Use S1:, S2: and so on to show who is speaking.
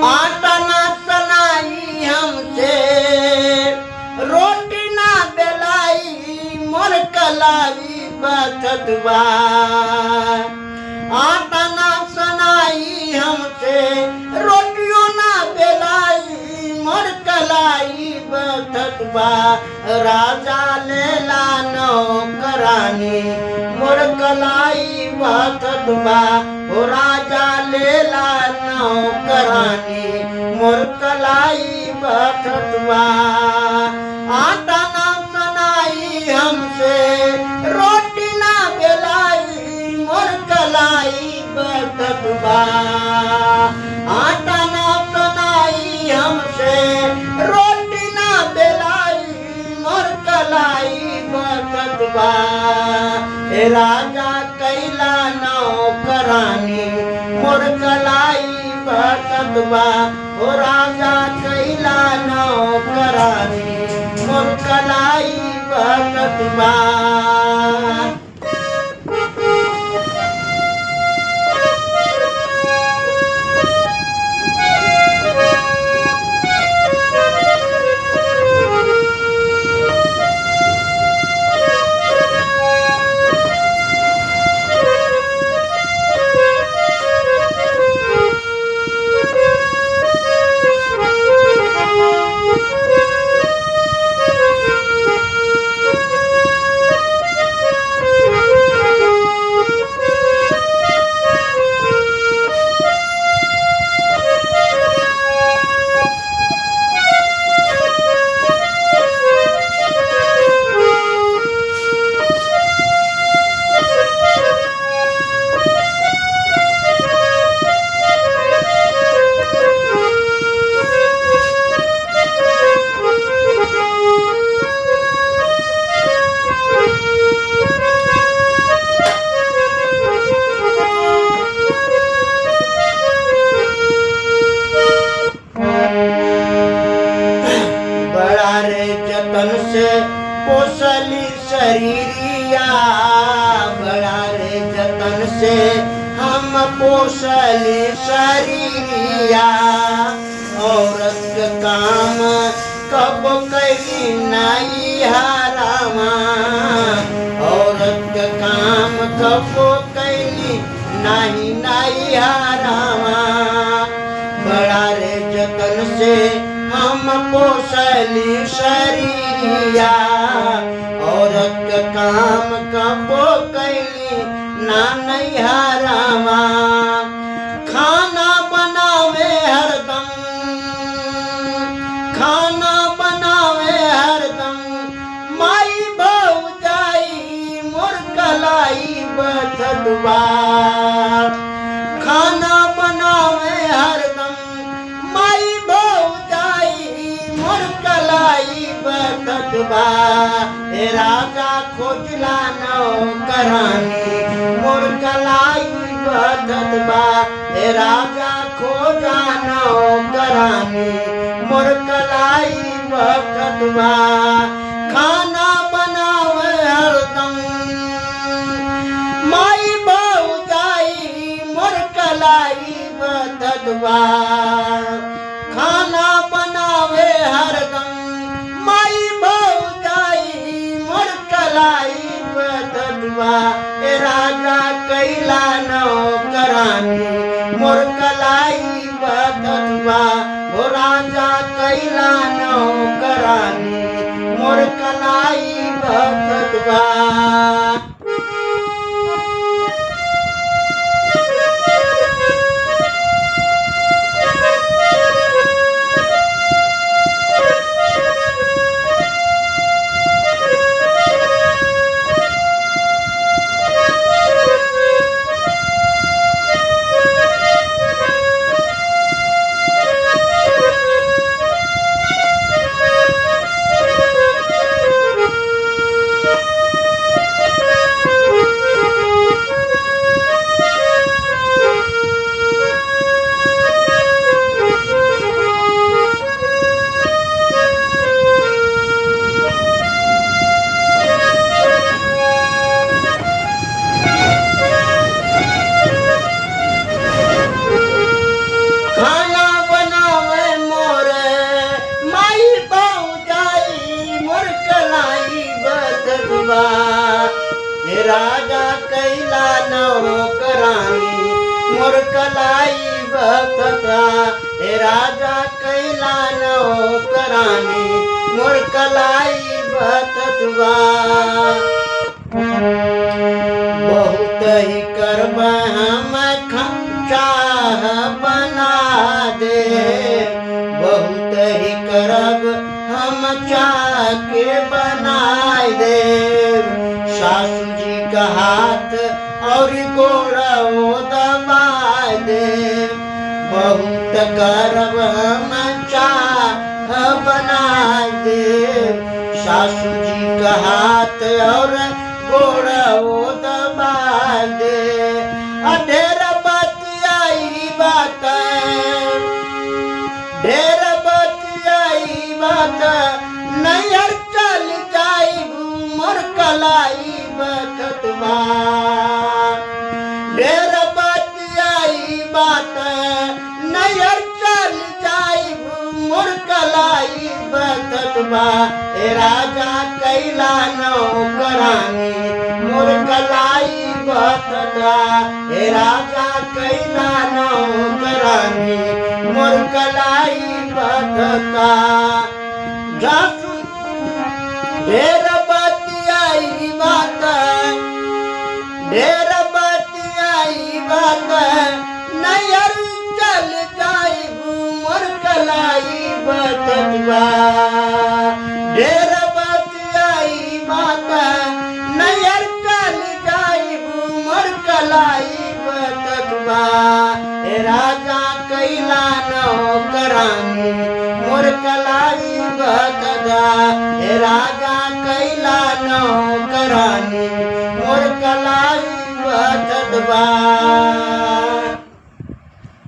S1: आटा ना सनाई हमसे रोटी ना बेलाई मोर कलाई बथतबा आटा ना सनाई हमसे रोटियों ना बेलाई मोर कलाई बथतबा राजा लेला नौकरानी मोर कलाई बथतबा ओ राजा लेला नौकरानी मोर कलाई बथतबा आटा ना सनाई हमसे रोटी ना बेलाई मोर कलाई बथतबा आटा ना सनाई हमसे रोटी ना बेलाई मोर कलाई बथतबा ए राजा कैला नौकरानी मोर कलाई बथतबा ओ राजा कैला नौकरानी मोर कलाई बथतबा पोसली शरीरिया बड़ा रे जतन से हम पोसली शरीरिया औरत के काम कब कैली नहीं हरामा औरत के काम कब कैली नहीं हरामा बड़ा रे जतन से हम पोसली शरीरिया औरत के काम कबो कैली ना नहीं हरामा खाना बनावे हरदम खाना बनावे हरदम माई भौजाई मोर कलाई बथतबा खाना बनावे हरदम माई भौजाई मोर कलाई बथतबा ए राजा खोजला नौकरानी मोर कलाई बथतबा ए राजा खोजा नौकरानी मोर कलाई बथतबा खाना बनावे हरदम माई भौजाई मोर कलाई बथतबा खाना बनावे हरदम माई भौजाई मोर कलाई बथतबा ए राजा कैला नौकरानी मोर कलाई बथतबा ओ राजा कैला नौकरानी मोर कलाई बथतबा राजा कैला नौकरानी मोर कलाई बतता हे राजा कैला नौकरानी मोर कलाई बततवा बहुत ही करब हम चाह बना दे बहुत ही करब हम चाह के बनाए दे सासू जी का हाथ और गोड़ा वो दबा दे बहुत करब हम चाह बनाए दे सासू जी का हाथ और गोड़ा वो दबा दे ढेर बतियाई बात ढेर बतियाई बात नैहर चल जाई मोर कलाई बततवा ढेर बतियाई बात नैहर चल जाई मोर कलाई बततवा ए राजा कैला नौकरानी मोर कलाई बततवा ए राजा कैला नौकरानी मोर कलाई बतता जासू ढेर बतियाई बात ढेर बतियाई बात नैहर चल जाई मोर कलाई बततवा ढेर बतियाई बात नैहर चल जाई मोर कलाई बततवा ए राजा कैला नौकरानी मोर कलाई बतता ए राजा कैला नौकरानी मोर कलाई बततवा